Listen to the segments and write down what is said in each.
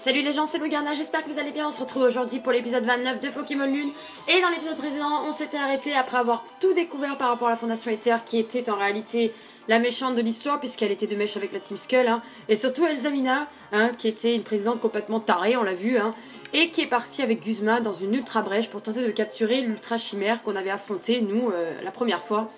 Salut les gens, c'est Lugarna, j'espère que vous allez bien. On se retrouve aujourd'hui pour l'épisode 29 de Pokémon Lune. Et dans l'épisode précédent, on s'était arrêté après avoir tout découvert par rapport à la Fondation Ether, qui était en réalité la méchante de l'histoire, puisqu'elle était de mèche avec la Team Skull. Et surtout Elzamina, qui était une présidente complètement tarée, on l'a vu, et qui est partie avec Guzma dans une ultra brèche pour tenter de capturer l'ultra chimère qu'on avait affronté, nous, la première fois.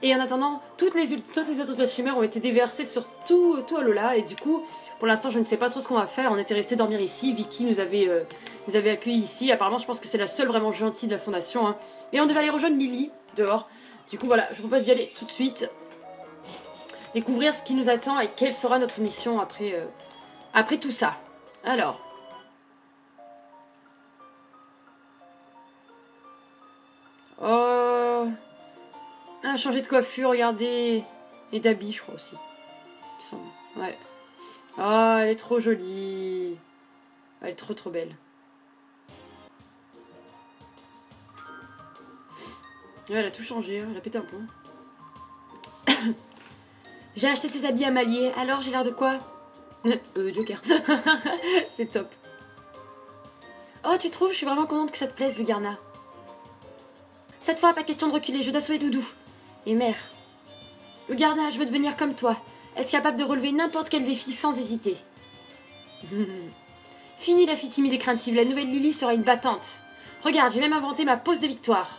Et en attendant, toutes les autres chimères ont été déversées sur tout Alola, et du coup, pour l'instant, je ne sais pas trop ce qu'on va faire. On était resté dormir ici. Vicky nous avait accueillis ici. Apparemment, je pense que c'est la seule vraiment gentille de la fondation. Et on devait aller rejoindre Lily dehors. Du coup, voilà, je vous propose d'y aller tout de suite. Découvrir ce qui nous attend et quelle sera notre mission après tout ça. Alors. Oh. Ah, changer de coiffure, regardez. Et d'habit, je crois aussi. Il me semble. Ouais. Oh, elle est trop jolie. Elle est trop belle. Ouais, elle a tout changé, elle a pété un plomb. J'ai acheté ces habits à Malier, alors j'ai l'air de quoi? Joker. C'est top. Oh, tu trouves? Je suis vraiment contente que ça te plaise, Lugarna. Cette fois, pas question de reculer, je dois sauver Doudou. Et mère. Lugarna, je veux devenir comme toi. Être capable de relever n'importe quel défi sans hésiter. Fini la fille timide et craintive, la nouvelle Lily sera une battante. Regarde, j'ai même inventé ma pose de victoire.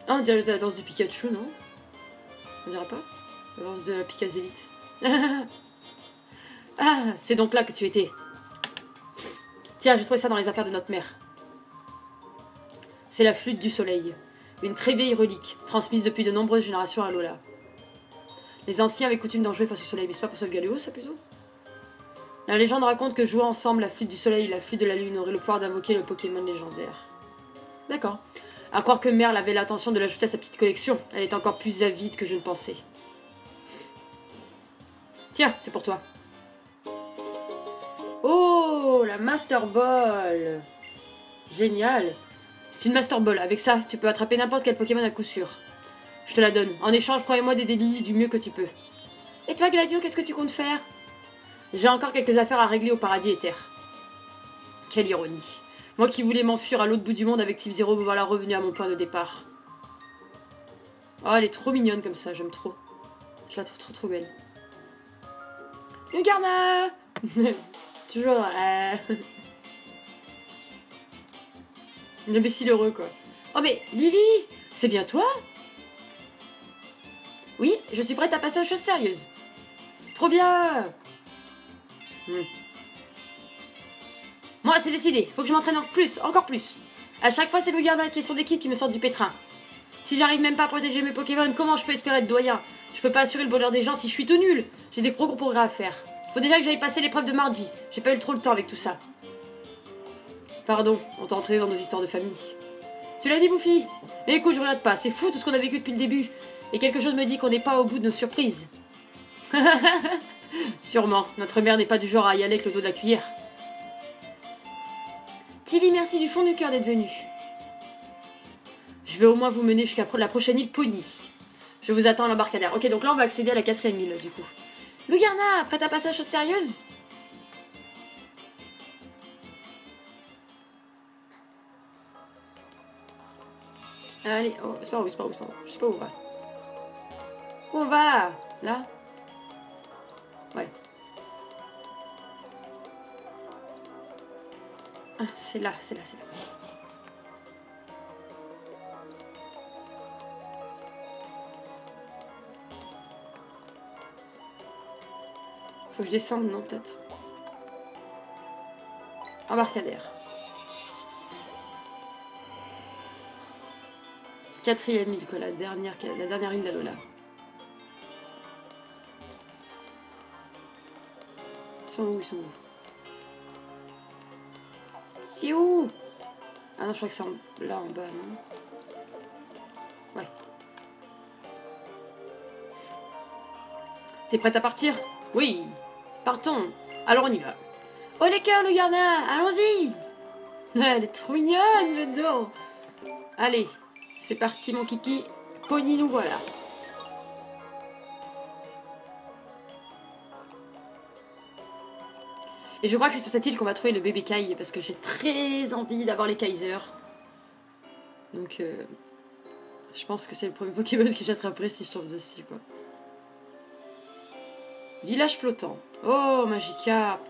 Ah, on dirait la danse du Pikachu, non? On dirait pas? La danse de la Pikazélite. Ah, c'est donc là que tu étais. Tiens, j'ai trouvé ça dans les affaires de notre mère. C'est la flûte du soleil. Une très vieille relique, transmise depuis de nombreuses générations à Lola. Les anciens avaient coutume d'en jouer face au soleil, mais c'est pas pour sauver Galéo, ça plutôt? La légende raconte que jouant ensemble la flûte du soleil et la flûte de la lune auraient le pouvoir d'invoquer le Pokémon légendaire. D'accord. À croire que Merle avait l'intention de l'ajouter à sa petite collection, elle est encore plus avide que je ne pensais. Tiens, c'est pour toi. Oh, la Master Ball. Génial. C'est une Master Ball. Avec ça, tu peux attraper n'importe quel Pokémon à coup sûr. Je te la donne. En échange, promets-moi des délits du mieux que tu peux. Et toi, Gladio, qu'est-ce que tu comptes faire? J'ai encore quelques affaires à régler au paradis Ether. Quelle ironie. Moi qui voulais m'enfuir à l'autre bout du monde avec Type 0, me voilà revenu à mon point de départ. Oh, elle est trop mignonne comme ça, j'aime trop. Je la trouve trop belle. Lugarna. Toujours... L'imbécile heureux, quoi. Oh mais, Lily, c'est bien toi? Oui, je suis prête à passer aux choses sérieuses. Trop bien. Moi, c'est décidé. Faut que je m'entraîne encore plus. À chaque fois, c'est Lugarna qui est sur l'équipe qui me sort du pétrin. Si j'arrive même pas à protéger mes Pokémon, comment je peux espérer être doyen? Je peux pas assurer le bonheur des gens si je suis tout nul. J'ai des gros progrès à faire. Faut déjà que j'aille passer l'épreuve de mardi. J'ai pas eu trop le temps avec tout ça. Pardon, on t'a entraîné dans nos histoires de famille. Tu l'as dit, Bouffi? Mais écoute, je regrette pas. C'est fou tout ce qu'on a vécu depuis le début. Et quelque chose me dit qu'on n'est pas au bout de nos surprises. Sûrement. Notre mère n'est pas du genre à y aller avec le dos de la cuillère. Tilly, merci du fond du cœur d'être venu. Je vais au moins vous mener jusqu'à la prochaine île Pony. Je vous attends à l'embarcadère. Ok, donc là, on va accéder à la 4e île, du coup. Lugarna, prête à passer à chose sérieuse? Allez, oh, c'est pas où, je sais pas où on va. Où on va? Là? Ouais. Ah, c'est là. Faut que je descende, non, peut-être? Embarcadère. 4e île, quoi, la dernière île d'Alola. Ils sont où? C'est où? Ah non, je crois que c'est là en bas, non? Ouais. T'es prête à partir? Oui. Partons. Alors on y va. Oh les cœurs, Lugarna, allons-y. Elle est trop mignonne, j'adore. Allez, c'est parti mon kiki. Pony, nous voilà. Et je crois que c'est sur cette île qu'on va trouver le bébé Kai, parce que j'ai très envie d'avoir les Kaiser. Donc, je pense que c'est le premier Pokémon que j'attraperai si je tombe dessus, quoi. Village flottant. Oh, Magikarp.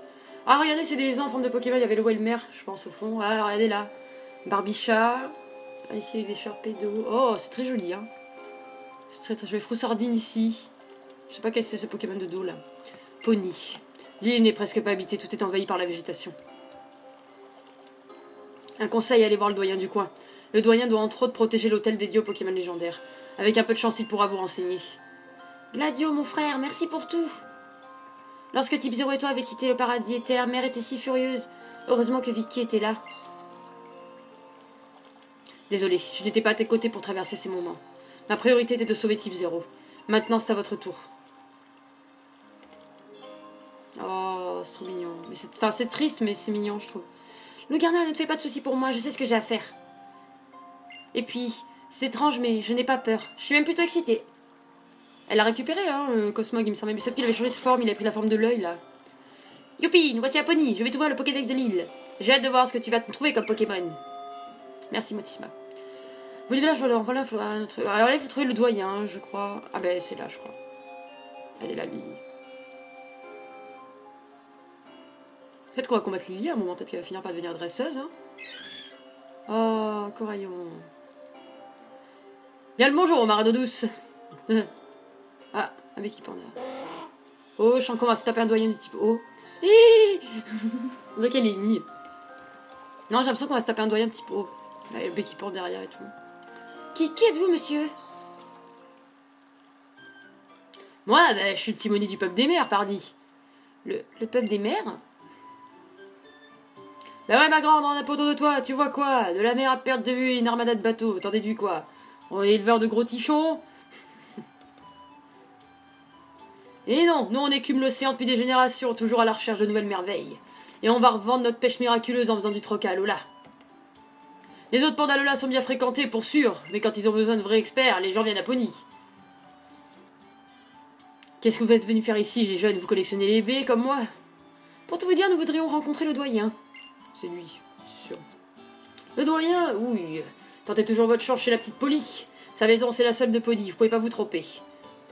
Ah, regardez, c'est des maisons en forme de Pokémon. Il y avait le Welmer, je pense, au fond. Ah, regardez là. Barbicha. Ah, ici, avec des Sharpedo. Oh, c'est très joli, hein. C'est très très joli. Froussardine ici. Je sais pas quel c'est ce Pokémon de dos, là. Pony. L'île n'est presque pas habitée. Tout est envahi par la végétation. Un conseil, allez voir le doyen du coin. Le doyen doit entre autres protéger l'hôtel dédié aux Pokémon légendaires. Avec un peu de chance, il pourra vous renseigner. Gladio, mon frère, merci pour tout. Lorsque Type 0 et toi avez quitté le paradis éther, Mère était si furieuse. Heureusement que Vicky était là. Désolé, je n'étais pas à tes côtés pour traverser ces moments. Ma priorité était de sauver Type 0. Maintenant, c'est à votre tour. Oh, c'est trop mignon. Mais c'est triste, mais c'est mignon, je trouve. Lugarna, ne te fais pas de soucis pour moi, je sais ce que j'ai à faire. Et puis, c'est étrange, mais je n'ai pas peur. Je suis même plutôt excitée. Elle a récupéré, hein, Cosmog, il me semblait. Mais sauf qu'il avait changé de forme, il a pris la forme de l'œil, là. Youpi, nous voici à Pony. Je vais t'ouvrir le Pokédex de l'île. J'ai hâte de voir ce que tu vas trouver comme Pokémon. Merci, Motisma. Vous le village, voilà, alors là, il faut trouver le doyen, je crois. Ah ben, c'est là, je crois. Elle est là, Lily. Peut-être qu'on va combattre Lily à un moment, peut-être qu'elle va finir par devenir dresseuse, hein. Oh, Coraillon. Bien le bonjour, marade d'eau douce. Ah, avec qui pendant. Oh, je sens qu'on va se taper un doyen du type O. On dirait qu'elle est nid. Non, j'ai l'impression qu'on va se taper un doyen de type O. Là, le bec qui porte derrière et tout. Qui êtes-vous, monsieur? Moi, bah, je suis le timonier du peuple des mers, pardi. Le peuple des mers? Bah ouais, ma grande, on a pas autour de toi, tu vois quoi? De la mer à perte de vue et une armada de bateaux, t'en déduis quoi? On est éleveur de gros tichons? Et non, nous on écume l'océan depuis des générations, toujours à la recherche de nouvelles merveilles. Et on va revendre notre pêche miraculeuse en faisant du troc à Alola. Les autres pandas Alola sont bien fréquentés, pour sûr, mais quand ils ont besoin de vrais experts, les gens viennent à Pony. Qu'est-ce que vous êtes venus faire ici, les jeunes? Vous collectionnez les baies, comme moi? Pour tout vous dire, nous voudrions rencontrer le doyen. C'est lui, c'est sûr. Le doyen? Oui. Tentez toujours votre chance chez la petite Polly. Sa maison, c'est la seule de Pony, vous pouvez pas vous tromper.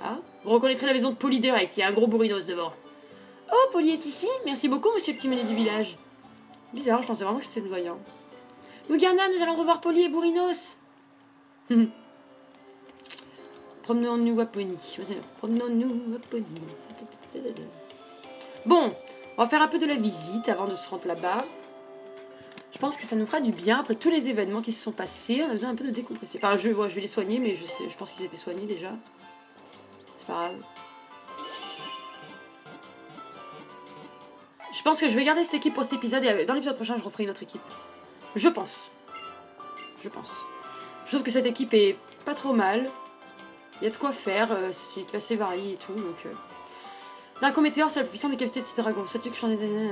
Ah, vous reconnaîtrez la maison de Polly direct, il y a un gros bourrinos devant. Oh, Polly est ici? Merci beaucoup, monsieur le timonier du village. Bizarre, je pensais vraiment que c'était le doyen. Lugarna, nous allons revoir Polly et Bourrinos. Promenons-nous à Pony. Promenons-nous à Pony. Bon, on va faire un peu de la visite avant de se rendre là-bas. Je pense que ça nous fera du bien après tous les événements qui se sont passés. On a besoin un peu de décompresser. Enfin, je vais les soigner, mais je pense qu'ils étaient soignés déjà. C'est pas grave. Je pense que je vais garder cette équipe pour cet épisode et dans l'épisode prochain, je referai une autre équipe. Je pense. Je trouve que cette équipe est pas trop mal. Il y a de quoi faire. C'est assez varié et tout. Donc, Draco Météor, c'est la plus puissante des capacités de ces dragons. Sais-tu que j'en ai donné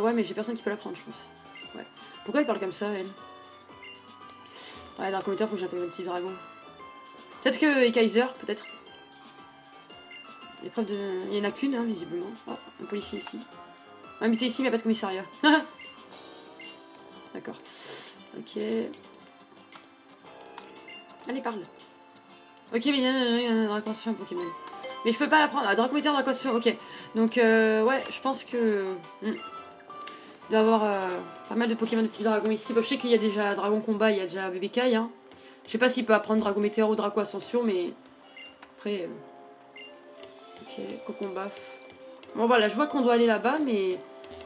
ouais, mais j'ai personne qui peut la prendre, je pense. Ouais. Pourquoi elle parle comme ça, elle? Ouais, Draco Météor, faut que j'appelle un petit dragon. Peut-être que Kaiser, peut-être. L'épreuve de. Il y en a qu'une, hein, visiblement. Oh, un policier ici. On va inviter ici, mais il n'y a pas de commissariat. D'accord. Ok. Allez, parle. Ok, mais il y a un Draconation Pokémon. Mais je peux pas la prendre. Ah, Dracométéor, Draconation, ok. Donc, ouais, je pense que. Il doit y avoir pas mal de Pokémon de type dragon ici. Bon, je sais qu'il y a déjà Dragon Combat, il y a déjà Bébé Kai. Hein. Je sais pas s'il peut apprendre Dragométéor ou Draco Ascension, mais. Après. Ok, Cocombaf. Bon, voilà, je vois qu'on doit aller là-bas, mais.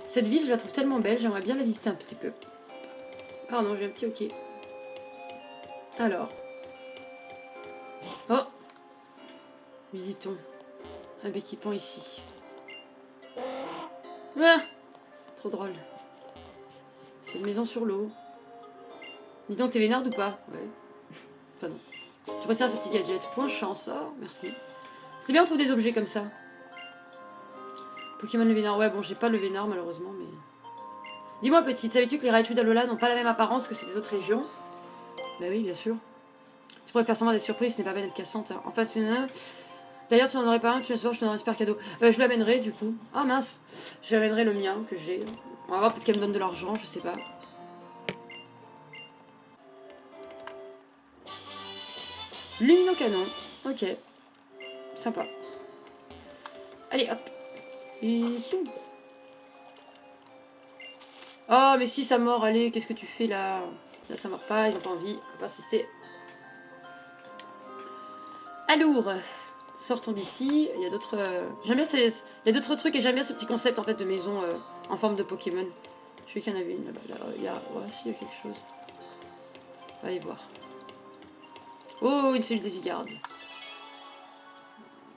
Cette ville, je la trouve tellement belle, j'aimerais bien la visiter un petit peu. Pardon, j'ai un petit ok. Alors. Oh! Visitons. Un équipement ici. Ah! Trop drôle. C'est une maison sur l'eau. Dis donc, t'es vénarde ou pas? Ouais. Enfin non. Je préfère ce petit gadget. Point chance. Oh, merci. C'est bien, on trouve des objets comme ça. Pokémon le vénard. Ouais, bon, j'ai pas le vénard malheureusement, mais... Dis-moi, petite, savais-tu que les Raichu d'Alola n'ont pas la même apparence que ceux des autres régions? Bah oui, bien sûr. Tu pourrais faire semblant d'être surprise, ce n'est pas bien d'être cassante. Hein. En face, D'ailleurs, tu n'en aurais pas un, si tu soir, je te donnerai un super cadeau. Je l'amènerai du coup. Ah mince, je l'amènerai le mien que j'ai. On va voir, peut-être qu'elle me donne de l'argent, je sais pas. Lumino-canon, ok. Sympa. Allez, hop. Et tout. Oh, mais si ça mord, allez, qu'est-ce que tu fais là? Là, ça mord pas, ils n'ont pas envie, on va pas insister. Alors, sortons d'ici. Il y a d'autres. J'aime bien il y a d'autres trucs et j'aime bien ce petit concept en fait de maison en forme de Pokémon. Je sais qu'il y en avait une là-bas. Là, il y a. Ouais, si, il y a quelque chose. On va aller voir. Oh, une cellule des Zygarde.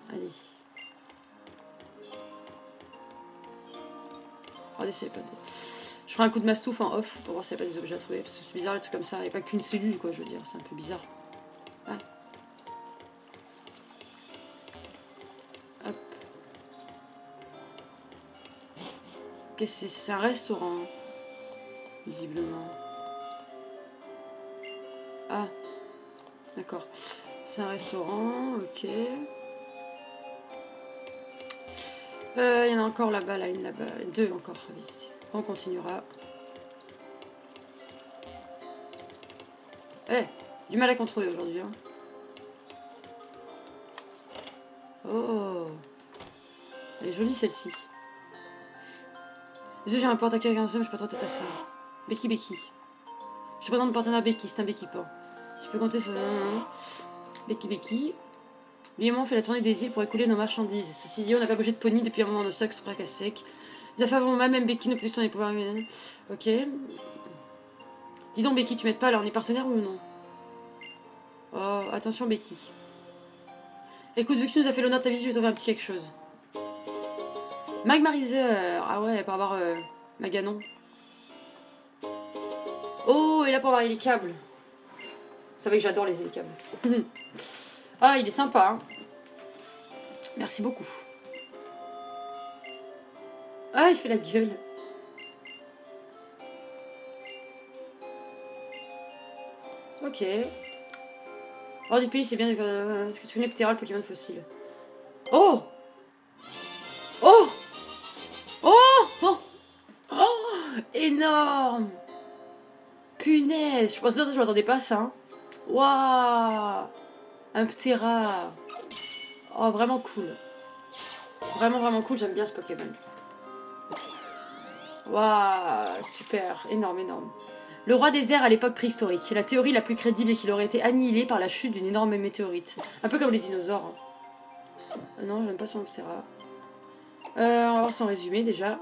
Allez. Regardez s'il n'y a pas de. Je ferai un coup de mastouf en off pour voir s'il n'y a pas des objets à trouver. Parce que c'est bizarre les trucs comme ça. Il n'y a pas qu'une cellule quoi, je veux dire. C'est un peu bizarre. Ah. Hop. Qu'est-ce que c'est un restaurant. Visiblement. Ah. D'accord. C'est un restaurant, ok. Il y en a encore là-bas, là, une là-bas. Deux encore à visiter. On continuera. Du mal à contrôler aujourd'hui. Hein. Oh. Elle est jolie celle-ci. Désolé, j'ai un porte-à-queue avec un homme, je peux pas trop tête à ça. Becky. Je présente mon partenaire Becky, c'est un Becky pas. Tu peux compter sur... Becky. Évidemment, on fait la tournée des îles pour écouler nos marchandises. Ceci dit, on n'a pas bougé de pony depuis un moment, nos stocks sont presque à sec. Les affaires vont mal, même Becky ne peut plus tourner pouvoirs humains. Ok. Dis donc, Becky, tu m'aides pas là, on est partenaire ou non? Oh, attention, Becky. Écoute, vu que tu nous as fait l'honneur de ta visite, je vais trouver un petit quelque chose. Magmarizer. Ah ouais, pour avoir Maganon. Oh, et là pour avoir les câbles. Vous savez que j'adore les héliccâbles. Ah, il est sympa. Hein. Merci beaucoup. Ah, il fait la gueule. Ok. Hors du pays, c'est bien. Est-ce que tu connais Ptera, le Pokémon fossile? Oh! Oh! Oh! Oh! Oh! Énorme! Punaise! Je pense que je m'attendais pas à ça. Hein. Waouh! Un Ptera. Oh, vraiment cool. Vraiment cool, j'aime bien ce Pokémon. Waouh, super, énorme. Le roi des airs à l'époque préhistorique. La théorie la plus crédible est qu'il aurait été annihilé par la chute d'une énorme météorite. Un peu comme les dinosaures. Hein. Non, j'aime pas son Ptera. On va voir son résumé déjà.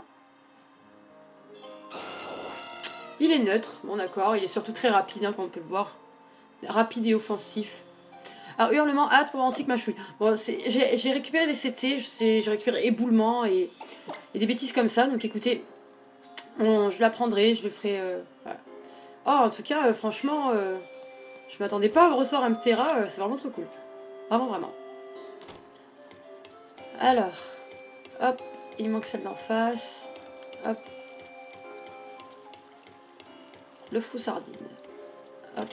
Il est neutre, bon d'accord, il est surtout très rapide, hein, comme on peut le voir. Rapide et offensif. Alors, hurlement, hâte pour antique machouille. Bon, j'ai récupéré des CT, j'ai récupéré éboulement et des bêtises comme ça. Donc écoutez, je la prendrai, je le ferai. Voilà. Oh, en tout cas, franchement, je m'attendais pas à ressort un Ptera, c'est vraiment trop cool. Vraiment. Alors, hop, il manque celle d'en face. Hop. Le froussardine. Hop.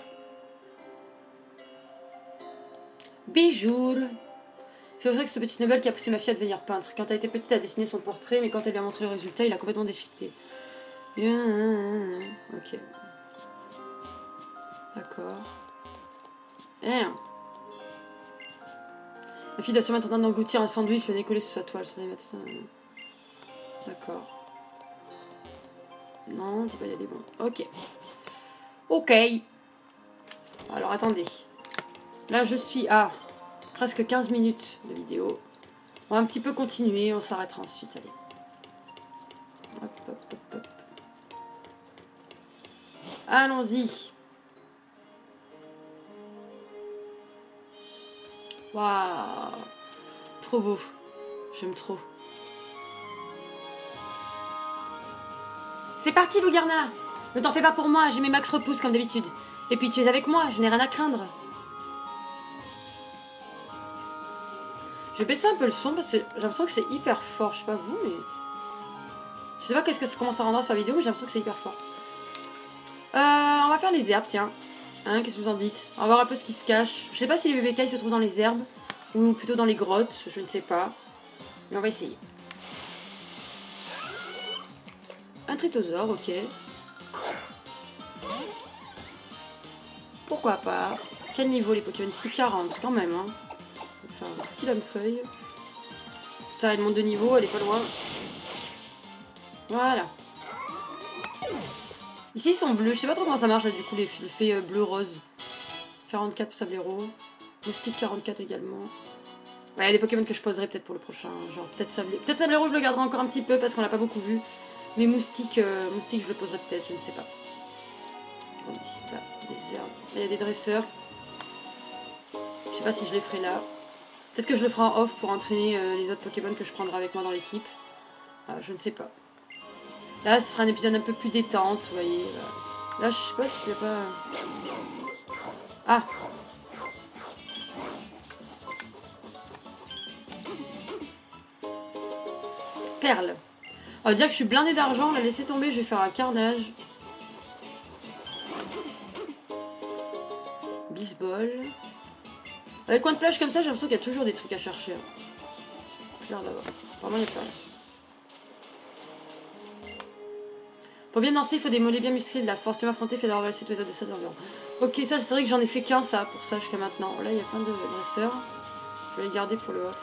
Bijou. C'est vrai que ce petit Nobel qui a poussé ma fille à devenir peintre. Quand elle était petite, elle a dessiné son portrait, mais quand elle lui a montré le résultat, il a complètement déchiqueté. Ok. D'accord. Ma fille doit sûrement être en train d'engloutir un sandwich, le nez collé sur sa toile. D'accord. Non, on peut pas y aller, bon. Ok. Alors, attendez. Là, je suis à presque 15 minutes de vidéo. On va un petit peu continuer, on s'arrêtera ensuite. Allez. Hop. Allons-y. Waouh. Trop beau. J'aime trop. C'est parti, Lougarna. Ne t'en fais pas pour moi, j'ai mes max repousse comme d'habitude. Et puis tu es avec moi, je n'ai rien à craindre. Je vais baisser un peu le son parce que j'ai l'impression que c'est hyper fort. Je sais pas vous, mais... Je sais pas comment ça rendra sur la vidéo, mais j'ai l'impression que c'est hyper fort. On va faire les herbes, tiens. Hein, qu'est-ce que vous en dites? On va voir un peu ce qui se cache. Je sais pas si les BBK se trouvent dans les herbes. Ou plutôt dans les grottes, je ne sais pas. Mais on va essayer. Un trittosaure, ok. Pourquoi pas. Quel niveau les Pokémon ici? 40 quand même. Hein. Enfin, un petit lame-feuille. Ça, elle monte de niveau, elle est pas loin. Voilà. Ici, ils sont bleus. Je sais pas trop comment ça marche, là, du coup, l'effet bleu-rose. 44 pour Sablero. Moustique 44 également. Ouais, il y a des Pokémon que je poserai peut-être pour le prochain. Genre, peut-être Sablero. Peut-être Sablero, je le garderai encore un petit peu parce qu'on l'a pas beaucoup vu. Mais Moustique, je le poserai peut-être, je ne sais pas. Attendez, là, des herbes. Là, il y a des dresseurs. Je sais pas si je les ferai là. Peut-être que je le ferai en off pour entraîner les autres Pokémon que je prendrai avec moi dans l'équipe. Je ne sais pas. Là, ce sera un épisode un peu plus détente, vous voyez. Là, je sais pas s'il n'y a pas... Ah! Perle. On va dire que je suis blindée d'argent, on l'a laissé tomber, je vais faire un carnage. Bisbol. Avec coin de plage comme ça, j'ai l'impression qu'il y a toujours des trucs à chercher. L'air d'avoir. Vraiment, il y a pas. Pour bien danser, il faut des mollets bien musclés, de la force. Tu m'affronter, fait d'avoir valsé tous les autres de ça d'environ. Ok, ça, c'est vrai que j'en ai fait qu'un, ça, pour ça, jusqu'à maintenant. Là, il y a plein de dresseurs. Je vais les garder pour le off.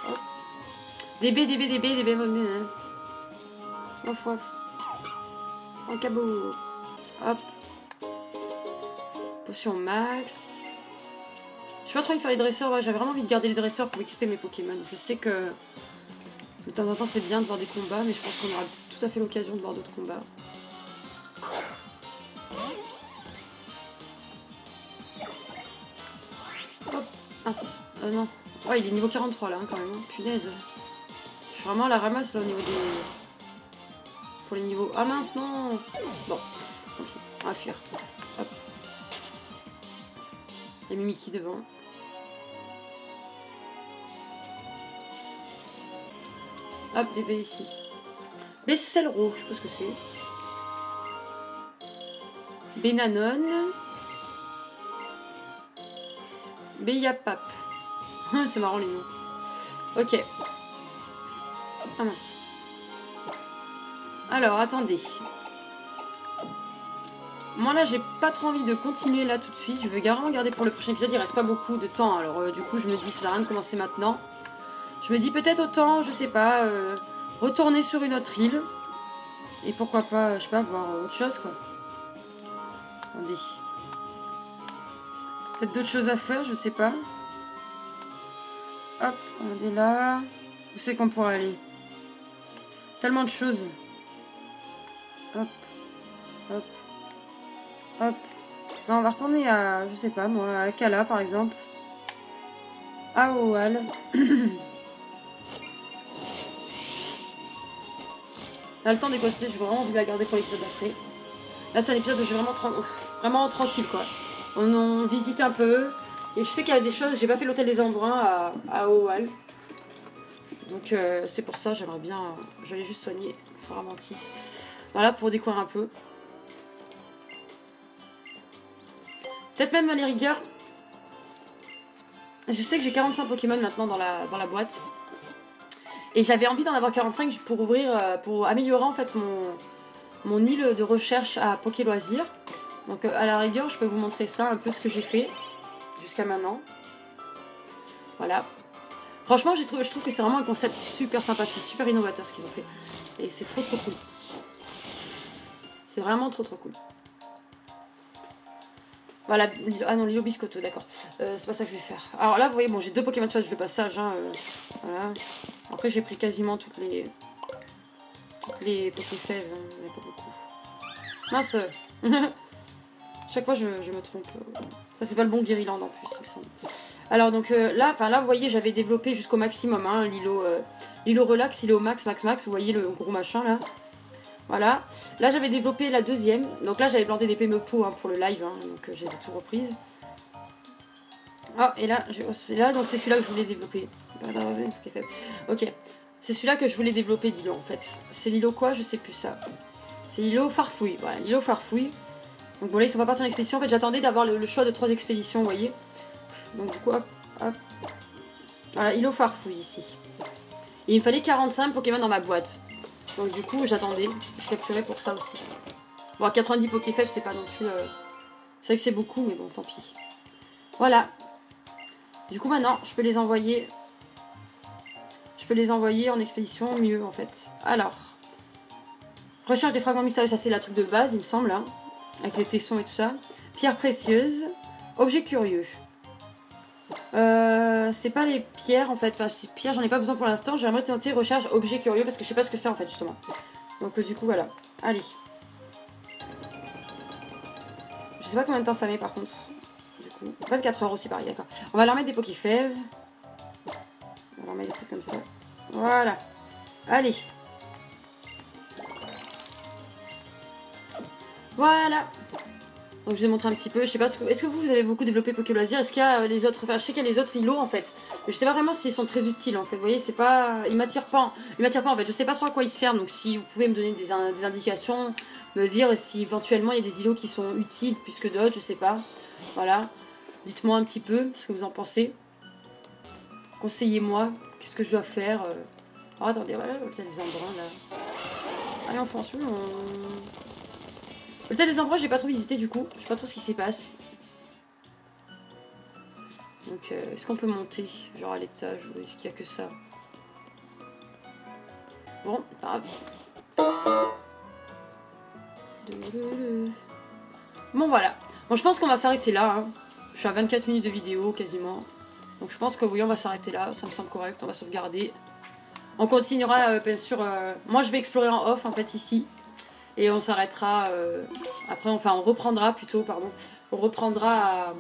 Hop. DB. Ouf. En cabot. Hop. Potion max. Je suis pas trop envie de faire les dresseurs, ouais, j'avais vraiment envie de garder les dresseurs pour XP mes Pokémon. Je sais que de temps en temps c'est bien de voir des combats, mais je pense qu'on aura tout à fait l'occasion de voir d'autres combats. Hop, non. Ouais, il est niveau 43 là, hein, quand même. Hein. Punaise. Je suis vraiment à la ramasse là au niveau des... Pour les niveaux... Ah mince, non. Bon, tant pis, on va fuir. Hop. Il y a Mimiki devant. Hop, des baies ici. Besselro, je sais pas ce que c'est. Benanon. Beyapap. C'est marrant les noms. Ok. Ah mince. Alors, attendez. Moi là, j'ai pas trop envie de continuer là tout de suite. Je veux vraiment garder pour le prochain épisode. Il reste pas beaucoup de temps. Alors, du coup, je me dis, ça sert à rien de commencer maintenant. Je me dis peut-être autant, je sais pas, retourner sur une autre île. Et pourquoi pas, je sais pas, voir autre chose quoi. Attendez. Peut-être d'autres choses à faire, je sais pas. Hop, on est là. Où c'est qu'on pourrait aller? Tellement de choses. Hop. Non, on va retourner à, je sais pas moi, à Kala par exemple. À Oal. Là, le temps des costés, j'ai vraiment envie de la garder pour l'épisode d'après. Là, c'est un épisode où je suis vraiment tranquille, quoi. On visite un peu. Et je sais qu'il y a des choses... J'ai pas fait l'hôtel des Embruns à Oal. Donc, c'est pour ça, j'aimerais bien... J'allais juste soigner Faramantis. Voilà, pour découvrir un peu. Peut-être même les rigueurs. Je sais que j'ai 45 Pokémon maintenant dans la boîte. Et j'avais envie d'en avoir 45 pour ouvrir, pour améliorer en fait mon île de recherche à Poké Loisirs. Donc à la rigueur, je peux vous montrer ça, un peu ce que j'ai fait jusqu'à maintenant. Voilà. Franchement, je trouve que c'est vraiment un concept super sympa, c'est super innovateur ce qu'ils ont fait. Et c'est trop cool. C'est vraiment trop cool. Voilà, ah non, l'îlot Biscotto, d'accord. C'est pas ça que je vais faire. Alors là, vous voyez, bon, j'ai 2 Pokémon Swatch de passage, hein, voilà. Après, j'ai pris quasiment toutes les Pokéfèves, hein, mais pas beaucoup. Mince. Chaque fois, je me trompe. Ça, c'est pas le bon Guériland en plus, il me semble. Alors, donc là, vous voyez, j'avais développé jusqu'au maximum, hein, l'îlot relax, l'îlot max. Vous voyez le gros machin, là. Voilà. Là, j'avais développé la deuxième. Donc là, j'avais planté des PMEPO hein, pour le live. Hein, donc j'ai tout reprises. Ah, et là, c'est là, donc c'est celui-là que je voulais développer. Ok. C'est celui-là que je voulais développer, dis-le en fait. C'est l'îlot quoi? Je sais plus ça. C'est l'îlot Farfouille. Voilà, l'îlot Farfouille. Donc bon là ils sont pas partis en expédition, en fait j'attendais d'avoir le choix de 3 expéditions, vous voyez. Donc du coup hop, hop. Voilà, îlot farfouille ici. Et il me fallait 45 Pokémon dans ma boîte. Donc du coup j'attendais, je capturais pour ça aussi. Bon 90 Pokéfèves c'est pas non plus... C'est vrai que c'est beaucoup mais bon tant pis. Voilà. Du coup maintenant je peux les envoyer... Je peux les envoyer en expédition mieux en fait. Alors... Recherche des fragments mystérieux, ça c'est la truc de base il me semble hein. Avec les tessons et tout ça. Pierre précieuse. Objet curieux. C'est pas les pierres en fait. Enfin, si pierres j'en ai pas besoin pour l'instant. J'aimerais tenter recherche objet curieux parce que je sais pas ce que c'est en fait justement. Donc du coup voilà. Allez. Je sais pas combien de temps ça met par contre. Du coup. 24 heures aussi pareil, d'accord. On va leur mettre des Pokéfèves. On va leur mettre des trucs comme ça. Voilà. Allez. Voilà. Donc je vous ai montré un petit peu, je sais pas, est-ce que vous avez beaucoup développé Poké Loisirs? Est-ce qu'il y a les autres, enfin je sais qu'il y a les autres îlots en fait. Je sais pas vraiment s'ils sont très utiles en fait, vous voyez, c'est pas, ils m'attirent pas en fait, je sais pas trop à quoi ils servent, donc si vous pouvez me donner des indications, me dire si éventuellement il y a des îlots qui sont utiles plus que d'autres, je sais pas. Voilà, dites-moi un petit peu ce que vous en pensez. Conseillez-moi, qu'est-ce que je dois faire. Oh attendez, voilà, il y a des embruns là. Allez on fonce, Le tas des embruns, j'ai pas trop visité du coup. Je sais pas trop ce qui s'y passe. Donc, est-ce qu'on peut monter? Genre à l'étage ou est-ce qu'il y a que ça? Bon, pas grave. Bon, voilà. Bon, je pense qu'on va s'arrêter là. Hein. Je suis à 24 minutes de vidéo quasiment. Donc, je pense que oui, on va s'arrêter là. Ça me semble correct. On va sauvegarder. On continuera, bien sûr. Moi, je vais explorer en off en fait ici. Et on s'arrêtera après, enfin on reprendra plutôt, pardon. On reprendra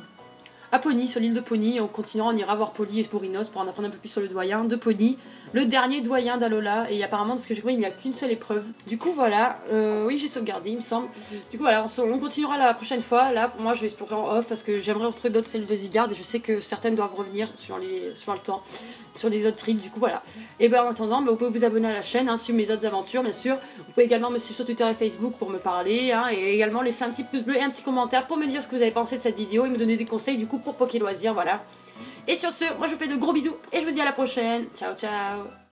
à Pony, sur l'île de Pony. On continuera, on ira voir Poly et Sporinos pour en apprendre un peu plus sur le doyen de Pony. Le dernier doyen d'Alola. Et apparemment, de ce que j'ai compris, il n'y a qu'une seule épreuve. Du coup, voilà. Oui, j'ai sauvegardé, il me semble. Du coup, voilà, on continuera la prochaine fois. Là, pour moi, je vais explorer en off parce que j'aimerais retrouver d'autres cellules de Zygarde. Et je sais que certaines doivent revenir sur le temps. Sur les autres îles, du coup voilà. Et bien en attendant, vous pouvez vous abonner à la chaîne, hein, suivre mes autres aventures bien sûr. Vous pouvez également me suivre sur Twitter et Facebook pour me parler, hein, et également laisser un petit pouce bleu et un petit commentaire pour me dire ce que vous avez pensé de cette vidéo et me donner des conseils du coup pour Poké Loisirs, voilà. Et sur ce, moi je vous fais de gros bisous et je vous dis à la prochaine. Ciao ciao.